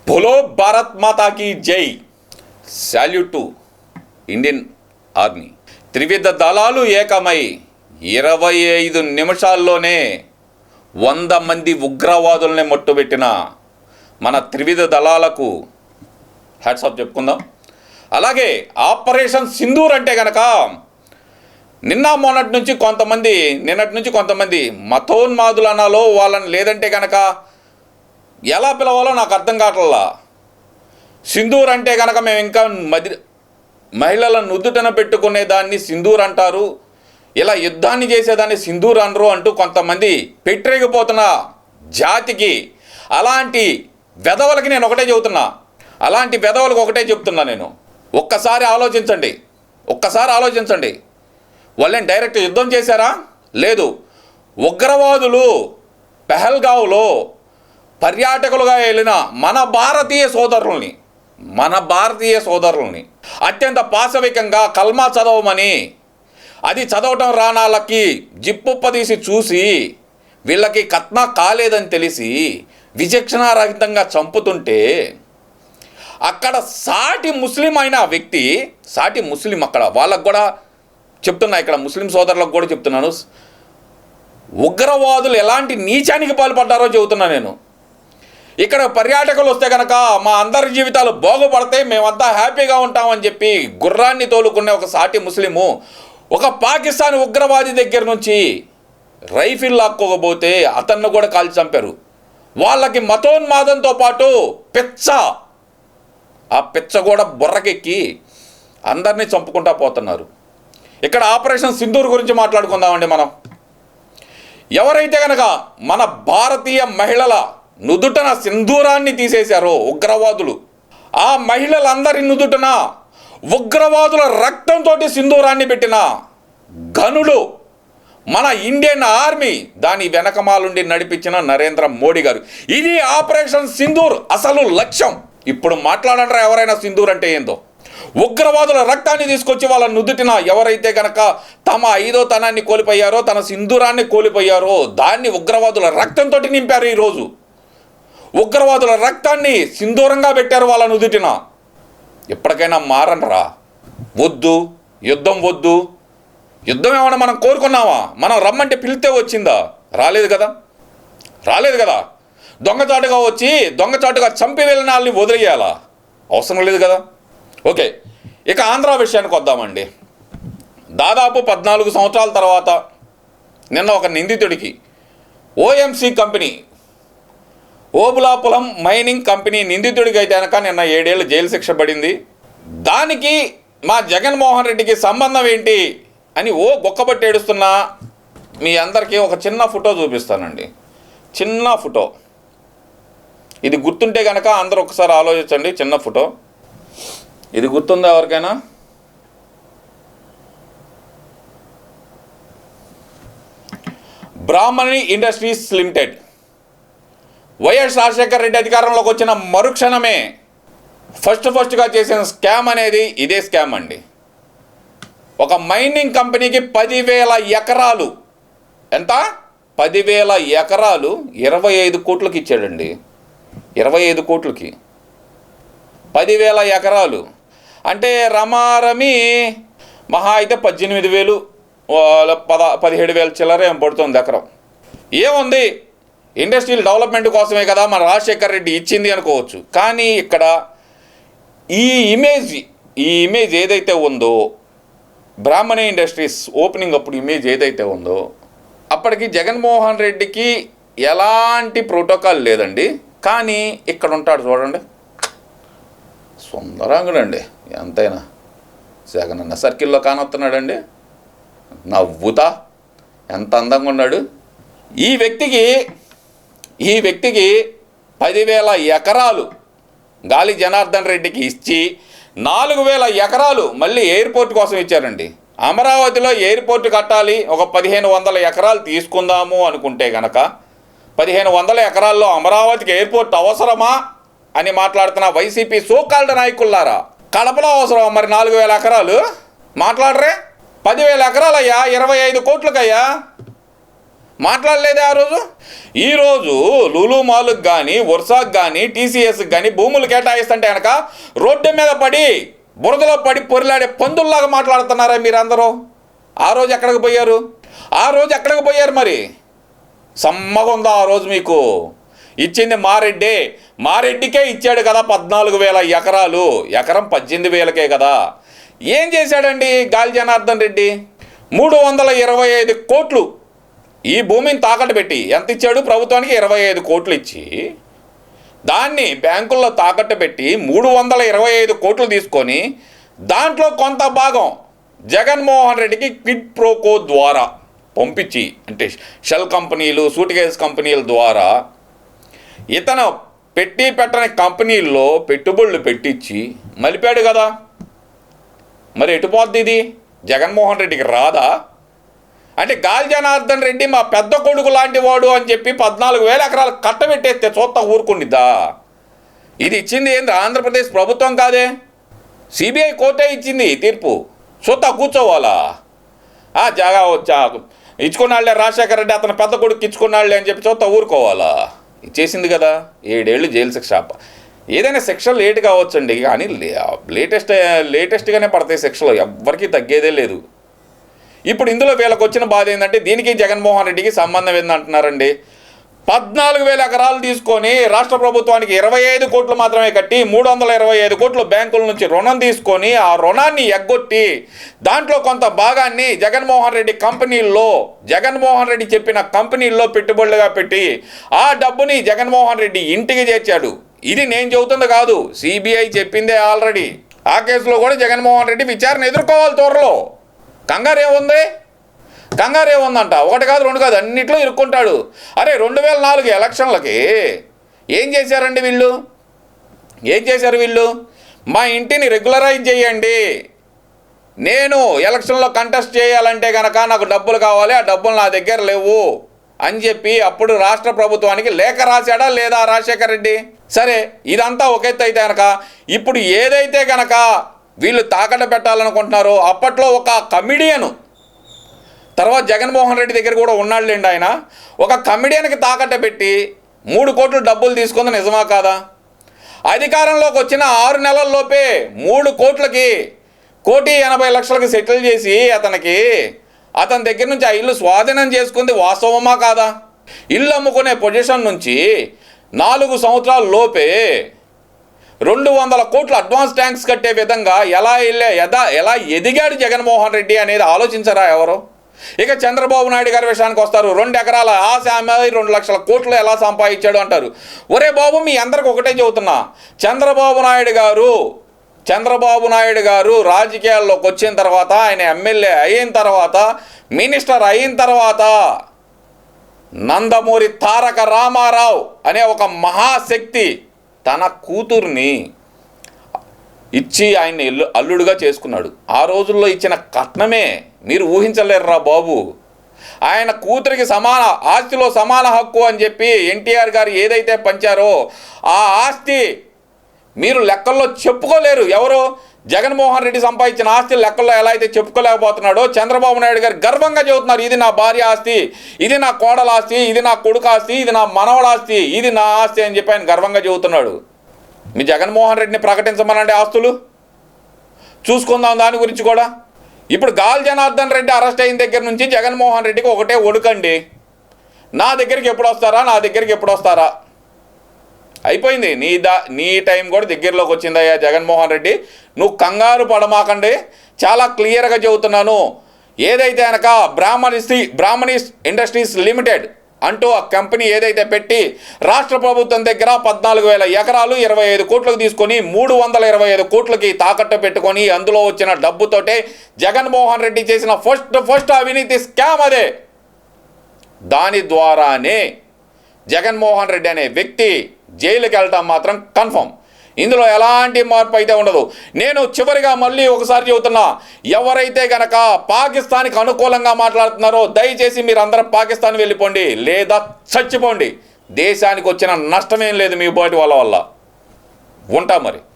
బోలో భారత్ మాతాకి జై. Salute to Indian army. త్రివిధ దళాలు ఏకమై 25 నిమిషాల్లోనే 100 మంది ఉగ్రవాదుల్ని మట్టుబెట్టిన మన త్రివిధ దళాలకు హ్యాట్స్ ఆఫ్ చెప్పుకుందాం. అలాగే ఆపరేషన్ సింధూర్ అంటే కనుక నిన్నటి నుంచి కొంతమంది మతోన్మాదులు అనాలో వాళ్ళని, లేదంటే కనుక ఎలా పిలవాలో నాకు అర్థం కావట్లా. సింధూర్ అంటే కనుక మేము ఇంకా మహిళల నుదుటన పెట్టుకునే దాన్ని సింధూర్ అంటారు, ఇలా యుద్ధాన్ని చేసేదాన్ని సింధూర్ అనరు అంటూ కొంతమంది పెట్టరేగిపోతున్న జాతికి, అలాంటి వెధవలకి నేను ఒకటే చెబుతున్నా. నేను ఒక్కసారి ఆలోచించండి. వాళ్ళని డైరెక్ట్ యుద్ధం చేశారా? లేదు. ఉగ్రవాదులు పెహల్గావ్లో పర్యాటకులుగా వెళ్ళిన మన భారతీయ సోదరుల్ని అత్యంత పాశవికంగా కల్మా చదవమని, అది చదవటం రానాళ్ళకి జిప్పుప్పదీసి చూసి వీళ్ళకి కత్నా కాలేదని తెలిసి విచక్షణారహితంగా చంపుతుంటే, అక్కడ సాటి ముస్లిం అయిన వ్యక్తి, అక్కడ వాళ్ళకు కూడా చెప్తున్నా, ఇక్కడ ముస్లిం సోదరులకు కూడా చెప్తున్నాను, ఉగ్రవాదులు ఎలాంటి నీచానికి పాల్పడ్డారో చెబుతున్నా నేను. ఇక్కడ పర్యాటకులు వస్తే కనుక మా అందరి జీవితాలు బాగుపడతాయి, మేమంతా హ్యాపీగా ఉంటామని చెప్పి గుర్రాన్ని తోలుకునే ఒక సాటి ముస్లిము ఒక పాకిస్తాన్ ఉగ్రవాది దగ్గర నుంచి రైఫిల్ లాక్కోకపోతే అతన్ని కూడా కాల్చి చంపారు. వాళ్ళకి మతోన్మాదంతో పాటు ఆ పిచ్చ కూడా బుర్రకెక్కి అందరినీ చంపుకుంటా పోతున్నారు. ఇక్కడ ఆపరేషన్ సింధూర్ గురించి మాట్లాడుకుందామండి మనం. ఎవరైతే కనుక మన భారతీయ మహిళల నుదుటన సింధూరాన్ని తీసేశారో ఉగ్రవాదులు, ఆ మహిళలందరి నుదుటన ఉగ్రవాదుల రక్తంతో సింధూరాన్ని పెట్టిన ఘనుడు మన ఇండియన్ ఆర్మీ, దాని వెనకమాలుండి నడిపించిన నరేంద్ర మోడీ గారు. ఇది ఆపరేషన్ సింధూర్ అసలు లక్ష్యం. ఇప్పుడు మాట్లాడంటారా ఎవరైనా సింధూర్ అంటే ఏందో? ఉగ్రవాదుల రక్తాన్ని తీసుకొచ్చి వాళ్ళ నుదుటిన ఎవరైతే కనుక తమ 5వ తనాన్ని కోల్పోయారో, తన సింధూరాన్ని కోల్పోయారో, దాన్ని ఉగ్రవాదుల రక్తంతో నింపారు. ఈరోజు ఉగ్రవాదుల రక్తాన్ని సింధూరంగా పెట్టారు వాళ్ళ నుదుటిన. ఎప్పటికైనా మారనరా? వద్దు, యుద్ధం వద్దు. యుద్ధం ఏమన్నా మనం కోరుకున్నామా? మనం రమ్మంటే పిలితే వచ్చిందా? రాలేదు కదా. దొంగచాటుగా వచ్చి దొంగచాటుగా చంపి వెళ్ళిన వాళ్ళని వదిలేయాలా? అవసరం లేదు కదా. ఓకే, ఇక ఆంధ్ర విషయానికి వద్దామండి. దాదాపు 14 సంవత్సరాల తర్వాత నిన్న ఒక నిందితుడికి OMC company, Obulapuram mining company నిందితుడికి అయితే కనుక నిన్న 7 ఏళ్ళు జైలు శిక్ష పడింది. దానికి మా జగన్మోహన్ రెడ్డికి సంబంధం ఏంటి అని గొక్కబట్టి ఏడుస్తున్నా మీ అందరికీ ఒక చిన్న ఫోటో చూపిస్తానండి. చిన్న ఫోటో, ఇది గుర్తుంటే కనుక అందరూ ఒకసారి ఆలోచించండి. చిన్న ఫోటో ఇది గుర్తుందా ఎవరికైనా? Brahmani industries limited, YS Rajasekhara Reddy అధికారంలోకి వచ్చిన మరుక్షణమే ఫస్ట్గా చేసిన స్కామ్ అనేది ఇదే స్కామ్ అండి. ఒక మైనింగ్ కంపెనీకి 10,000 ఎకరాలు, ఎంత? 10,000 ఎకరాలు 25 కోట్లకి ఇచ్చాడండి. 25 కోట్లకి 10,000 ఎకరాలు అంటే రమారమి మహా అయితే 18,000, 17,000 చిల్లర ఏం పడుతుంది ఎకరం. ఏముంది, ఇండస్ట్రియల్ డెవలప్మెంట్ కోసమే కదా మన రాజశేఖర రెడ్డి ఇచ్చింది అనుకోవచ్చు. కానీ ఇక్కడ ఈ ఇమేజ్ ఏదైతే ఉందో, బ్రాహ్మణి ఇండస్ట్రీస్ ఓపెనింగ్ అప్పుడు ఇమేజ్ ఏదైతే ఉందో, అప్పటికి జగన్మోహన్ రెడ్డికి ఎలాంటి ప్రోటోకాల్ లేదండి. కానీ ఇక్కడ ఉంటాడు చూడండి, సుందరంగుడండి. ఎంతైనా జగనన్న సర్కిల్లో కానొస్తున్నాడండి, నవ్వుతా ఎంత అందంగా ఉన్నాడు. ఈ వ్యక్తికి 10,000 ఎకరాలు గాలి జనార్దన్ రెడ్డికి ఇచ్చి 4,000 ఎకరాలు మళ్ళీ ఎయిర్పోర్ట్ కోసం ఇచ్చారండి. అమరావతిలో ఎయిర్పోర్ట్ కట్టాలి, ఒక 1,500 ఎకరాలు తీసుకుందాము అనుకుంటే కనుక 1,500 ఎకరాల్లో అమరావతికి ఎయిర్పోర్ట్ అవసరమా అని మాట్లాడుతున్న వైసీపీ సోకాల్డ్ నాయకులారా, కడపలో అవసరం మరి 4,000 ఎకరాలు మాట్లాడరే? 10,000 ఎకరాలయ్యా, 25 కోట్లకయ్యా. మాట్లాడలేదే ఆ రోజు? ఈరోజు లులు మాల్కి కానీ వర్సాకు కానీ టీసీఎస్కి కానీ భూములు కేటాయిస్తుంటే కనుక రోడ్డు మీద పడి బురదలో పడి పొరిలాడే పందుల్లాగా మాట్లాడుతున్నారా మీరందరూ? ఆ రోజు ఎక్కడికి పోయారు? ఆ రోజు ఎక్కడికి పోయారు? మరి సమ్మగా ఉందా ఆ రోజు మీకు? ఇచ్చింది మారెడ్డికే ఇచ్చాడు కదా 14,000 ఎకరాలు, ఎకరం 18,000కే కదా. ఏం చేశాడండి గాలి జనార్దన్ రెడ్డి? 325 కోట్లు ఈ భూమిని తాకట్టు పెట్టి ఎంత ఇచ్చాడు? ప్రభుత్వానికి 25 కోట్లు ఇచ్చి దాన్ని బ్యాంకుల్లో తాకట్టు పెట్టి 325 కోట్లు తీసుకొని దాంట్లో కొంత భాగం జగన్మోహన్ రెడ్డికి క్విడ్ ప్రోకో ద్వారా పంపించి, అంటే షెల్ కంపెనీలు, సూట్ కేస్ కంపెనీల ద్వారా ఇతను పెట్టని కంపెనీల్లో పెట్టుబడులు పెట్టించి మలిపాడు కదా. మరి ఎటుపోద్ది ఇది? జగన్మోహన్ రెడ్డికి రాదా? అంటే గాలి జనార్దన్ రెడ్డి మా పెద్ద కొడుకు లాంటి వాడు అని చెప్పి 14,000 ఎకరాలు కట్టబెట్టేస్తే చూస్తా ఊరుకుండిద్దా? ఇది ఇచ్చింది ఏంది ఆంధ్రప్రదేశ్ ప్రభుత్వం కాదే, సిబిఐ కోర్టే ఇచ్చింది తీర్పు. చూస్తా కూర్చోవాలా? జాగా ఇచ్చుకున్నాళ్లే రాజశేఖర రెడ్డి అతను పెద్ద కొడుకు ఇచ్చుకున్నాళ్లే అని చెప్పి చూస్తా ఊరుకోవాలా? ఇచ్చేసింది కదా, 7 ఏళ్ళు జైలు శిక్ష. ఏదైనా శిక్ష లేట్ కావచ్చండి, కానీ లేటెస్ట్గానే పడతాయి శిక్షలు, ఎవ్వరికీ తగ్గేదే లేదు. ఇప్పుడు ఇందులో వీళ్ళకి వచ్చిన బాధ ఏంటంటే దీనికి జగన్మోహన్ రెడ్డికి సంబంధం ఏందంటున్నారండి. 14,000 ఎకరాలు తీసుకొని రాష్ట్ర ప్రభుత్వానికి 25 కోట్లు మాత్రమే కట్టి 325 కోట్లు బ్యాంకుల నుంచి రుణం తీసుకొని ఆ రుణాన్ని ఎగ్గొట్టి దాంట్లో కొంత భాగాన్ని జగన్మోహన్ రెడ్డి కంపెనీల్లో, జగన్మోహన్ రెడ్డి చెప్పిన కంపెనీల్లో పెట్టుబడులుగా పెట్టి ఆ డబ్బుని జగన్మోహన్ రెడ్డి ఇంటికి చేర్చాడు. ఇది నేను చెబుతుంది కాదు, సిబిఐ చెప్పిందే ఆల్రెడీ. ఆ కేసులో కూడా జగన్మోహన్ రెడ్డి విచారణ ఎదుర్కోవాలి త్వరలో. కంగారేముందంట? ఒకటి కాదు, రెండు కాదు, అన్నిట్లో ఇరుక్కుంటాడు. అరే 2004 ఎలక్షన్లకి ఏం చేశారండి వీళ్ళు? ఏం చేశారు వీళ్ళు? మా ఇంటిని రెగ్యులరైజ్ చేయండి, నేను ఎలక్షన్లో కంటెస్ట్ చేయాలంటే కనుక నాకు డబ్బులు కావాలి, ఆ డబ్బులు నా దగ్గర లేవు అని చెప్పి అప్పుడు రాష్ట్ర ప్రభుత్వానికి లేఖ రాశాడా లేదా రాజశేఖర రెడ్డి? సరే, ఇదంతా ఒక ఎత్తు అయితే కనుక ఇప్పుడు ఏదైతే కనుక వీళ్ళు తాకట్టు పెట్టాలనుకుంటున్నారో అప్పట్లో ఒక కమిడియను, తర్వాత జగన్మోహన్ రెడ్డి దగ్గర కూడా ఉన్నాళ్ళండి ఆయన, ఒక కమిడియన్కి తాకట్టు పెట్టి 3 కోట్లు డబ్బులు తీసుకుంది నిజమా కాదా? అధికారంలోకి వచ్చిన 6 నెలల్లోపే 3 కోట్లకి 1,80,00,000కి సెటిల్ చేసి అతని దగ్గర నుంచి ఆ ఇల్లు స్వాధీనం చేసుకుంది వాస్తవమా కాదా? ఇల్లు అమ్ముకునే పొజిషన్ నుంచి 4 సంవత్సరాల లోపే 200 కోట్లు అడ్వాన్స్ ట్యాంక్స్ కట్టే విధంగా ఎలా ఎదిగాడు జగన్మోహన్ రెడ్డి అనేది ఆలోచించరా ఎవరు? ఇక చంద్రబాబు నాయుడు గారి విషయానికి వస్తారు. 2 ఎకరాల ఆశ 2 లక్షల కోట్లు ఎలా సంపాదించాడు అంటారు. ఒరే బాబు, మీ అందరికి ఒకటే చెబుతున్నా, చంద్రబాబు నాయుడు గారు రాజకీయాల్లోకి వచ్చిన తర్వాత, ఆయన ఎమ్మెల్యే అయిన తర్వాత, మినిస్టర్ అయిన తర్వాత నందమూరి తారక రామారావు అనే ఒక మహాశక్తి తన కూతుర్ని ఇచ్చి ఆయన్ని అల్లుడుగా చేసుకున్నాడు. ఆ రోజుల్లో ఇచ్చిన కట్నమే మీరు ఊహించలేరురా బాబు. ఆయన కూతురికి ఆస్తిలో సమాన హక్కు అని చెప్పి ఎన్టీఆర్ గారు ఏదైతే పంచారో ఆ ఆస్తి మీరు లెక్కల్లో చెప్పుకోలేరు. ఎవరు? జగన్మోహన్ రెడ్డి సంపాదించిన ఆస్తి లెక్కల్లో ఎలా అయితే చెప్పుకోలేకపోతున్నాడో చంద్రబాబు నాయుడు గారు గర్వంగా చెబుతున్నారు, ఇది నా భార్య ఆస్తి, ఇది నా కోడల ఆస్తి, ఇది నా కొడుకు ఆస్తి, ఇది నా మనవడ ఆస్తి, ఇది నా ఆస్తి అని చెప్పి ఆయన గర్వంగా చెబుతున్నాడు. మీ జగన్మోహన్ రెడ్డిని ప్రకటించమనండి ఆస్తులు, చూసుకుందాం దాని గురించి కూడా. ఇప్పుడు గాలి జనార్దన్ రెడ్డి అరెస్ట్ అయిన దగ్గర నుంచి జగన్మోహన్ రెడ్డికి ఒకటే ఒడుకండి, నా దగ్గరికి ఎప్పుడు వస్తారా అయిపోయింది. నీ టైం కూడా దగ్గరలోకి వచ్చిందయ్యా జగన్మోహన్ రెడ్డి, నువ్వు కంగారు పడమాకండి. చాలా క్లియర్గా చెబుతున్నాను, ఏదైతే కనుక బ్రాహ్మణీస్ ఇండస్ట్రీస్ లిమిటెడ్ అంటూ ఆ కంపెనీ ఏదైతే పెట్టి రాష్ట్ర ప్రభుత్వం దగ్గర 14,000 ఎకరాలు 25 కోట్లకు తీసుకొని 325 కోట్లకి తాకట్టు పెట్టుకొని అందులో వచ్చిన డబ్బుతోటే జగన్మోహన్ రెడ్డి చేసిన ఫస్ట్ అవినీతి స్కామ్ అదే. దాని ద్వారానే జగన్మోహన్ రెడ్డి అనే వ్యక్తి జైలుకి వెళ్ళటం మాత్రం కన్ఫర్మ్. ఇందులో ఎలాంటి మార్పు అయితే ఉండదు. నేను చివరిగా మళ్ళీ ఒకసారి చెబుతున్నా, ఎవరైతే గనక పాకిస్తాన్కి అనుకూలంగా మాట్లాడుతున్నారో దయచేసి మీరు అందరూ పాకిస్తాన్ వెళ్ళిపోండి లేదా చచ్చిపోండి. దేశానికి వచ్చిన నష్టమేం లేదు మీ బోటి వల్ల. ఉంటా మరి.